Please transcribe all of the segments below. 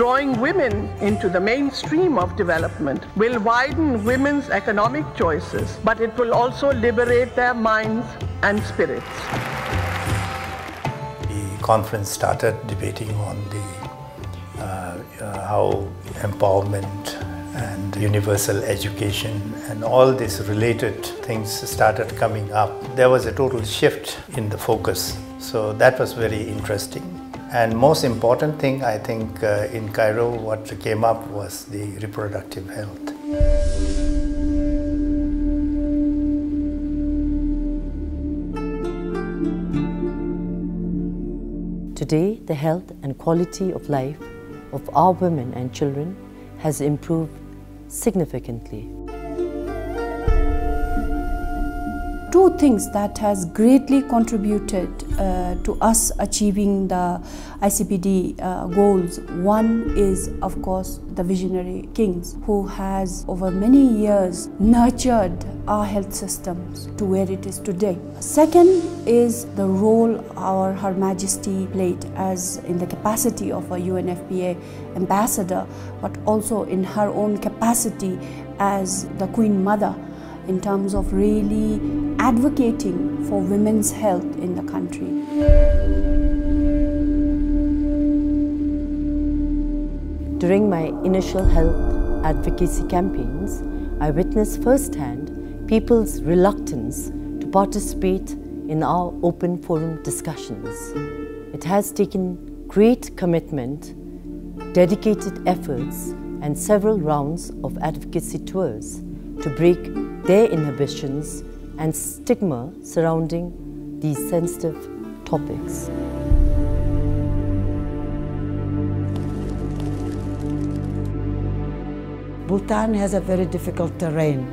Drawing women into the mainstream of development will widen women's economic choices, but it will also liberate their minds and spirits. The conference started debating on how empowerment and universal education and all these related things started coming up. There was a total shift in the focus, so that was very interesting. And most important thing, I think, in Cairo, what came up was the reproductive health. Today, the health and quality of life of our women and children has improved significantly. Two things that has greatly contributed to us achieving the ICPD goals. One is, of course, the visionary kings who has over many years nurtured our health systems to where it is today. Second is the role Her Majesty played as in the capacity of a UNFPA ambassador, but also in her own capacity as the Queen Mother, in terms of really advocating for women's health in the country. During my initial health advocacy campaigns, I witnessed firsthand people's reluctance to participate in our open forum discussions. It has taken great commitment, dedicated efforts, and several rounds of advocacy tours to break their inhibitions and stigma surrounding these sensitive topics. Bhutan has a very difficult terrain,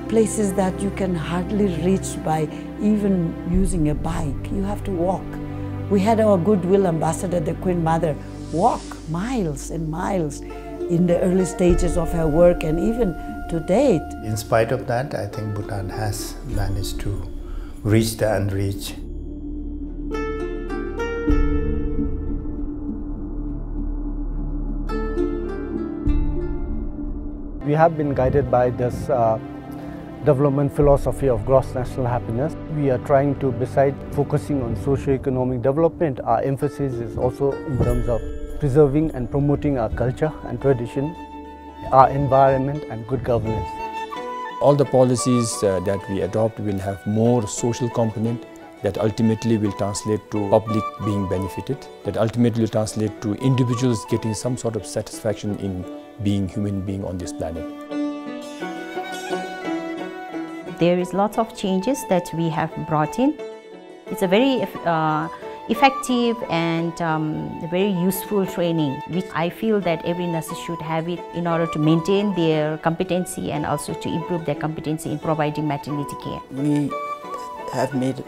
places that you can hardly reach by even using a bike. You have to walk. We had our goodwill ambassador, the Queen Mother, walk miles and miles in the early stages of her work and even to date. In spite of that, I think Bhutan has managed to reach the unreached. We have been guided by this development philosophy of gross national happiness. We are trying to, besides focusing on socio-economic development, our emphasis is also in terms of preserving and promoting our culture and tradition, our environment and good governance. All the policies that we adopt will have more social component that ultimately will translate to public being benefited, that ultimately will translate to individuals getting some sort of satisfaction in being human being on this planet. There is lots of changes that we have brought in. It's a very effective and very useful training, which I feel that every nurse should have it in order to maintain their competency and also to improve their competency in providing maternity care. We have made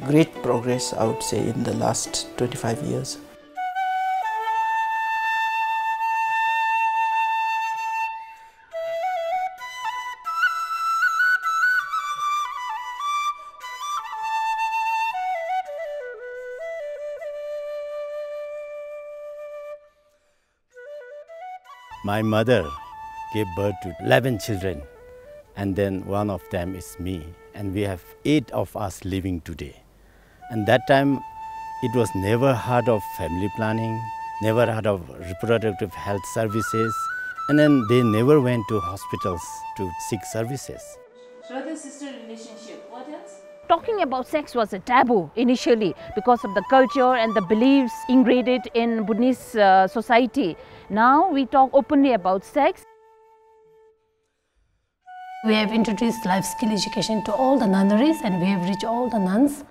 great progress, I would say, in the last 25 years. My mother gave birth to 11 children, and then one of them is me, and we have 8 of us living today. And that time, it was never heard of family planning, never heard of reproductive health services, and then they never went to hospitals to seek services. Brother-sister relationship, what else? Talking about sex was a taboo initially because of the culture and the beliefs ingrained in Bhutanese society. Now we talk openly about sex. We have introduced life skill education to all the nunneries and we have reached all the nuns.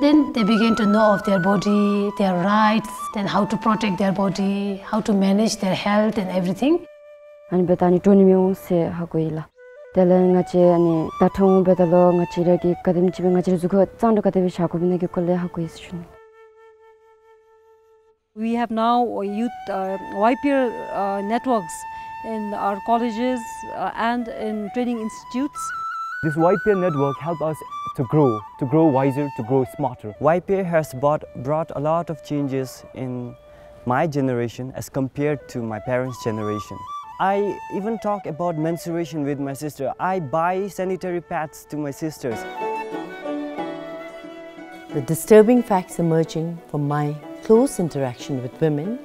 Then they begin to know of their body, their rights, then how to protect their body, how to manage their health and everything. And betani tunimyo se hakuila. Tele ngache ani tathong betalo ngache ragi kadim chibe ngache zuko chando kadebi shakobine ke kolle hakuisun. We have now youth YPR networks in our colleges and in training institutes. This YPR network helps us to grow wiser, to grow smarter. YPR has brought a lot of changes in my generation as compared to my parents' generation. I even talk about menstruation with my sister. I buy sanitary pads to my sisters. The disturbing facts emerging from my close interaction with women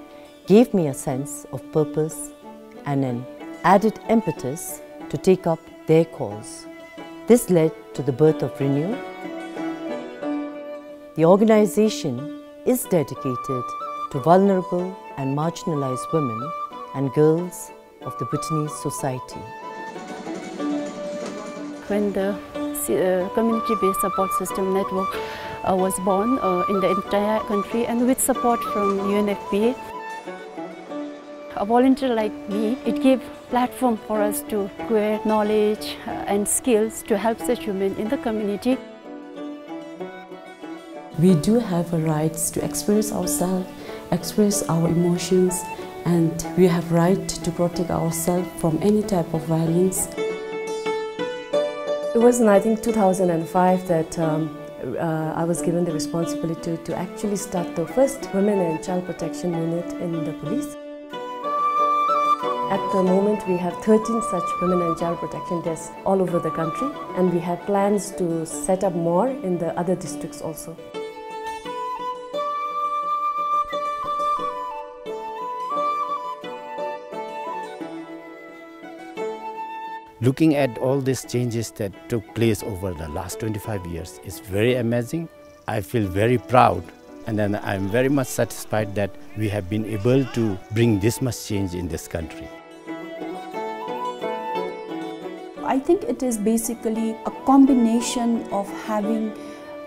gave me a sense of purpose and an added impetus to take up their cause. This led to the birth of Renew. The organization is dedicated to vulnerable and marginalized women and girls of the Bhutanese society. When the community-based support system network was born in the entire country and with support from UNFPA, a volunteer like me, it gave platform for us to acquire knowledge and skills to help such women in the community. We do have a right to express ourselves, express our emotions, and we have right to protect ourselves from any type of violence. It was in, I think, 2005 that I was given the responsibility to actually start the first Women and Child Protection Unit in the police. At the moment, we have 13 such women and child protection desks all over the country, and we have plans to set up more in the other districts also. Looking at all these changes that took place over the last 25 years is very amazing. I feel very proud, and then I'm very much satisfied that we have been able to bring this much change in this country. I think it is basically a combination of having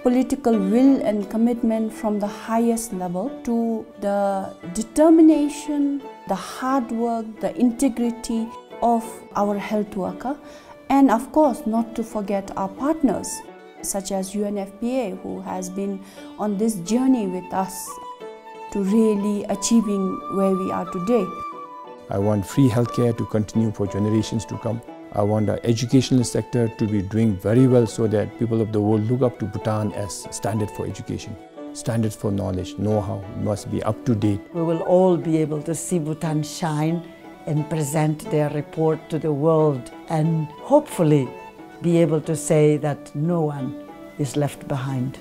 political will and commitment from the highest level to the determination, the hard work, the integrity of our health worker, and of course not to forget our partners such as UNFPA, who has been on this journey with us to really achieving where we are today. I want free healthcare to continue for generations to come. I want the educational sector to be doing very well so that people of the world look up to Bhutan as standard for education, standards for knowledge, know-how must be up to date. We will all be able to see Bhutan shine and present their report to the world, and hopefully be able to say that no one is left behind.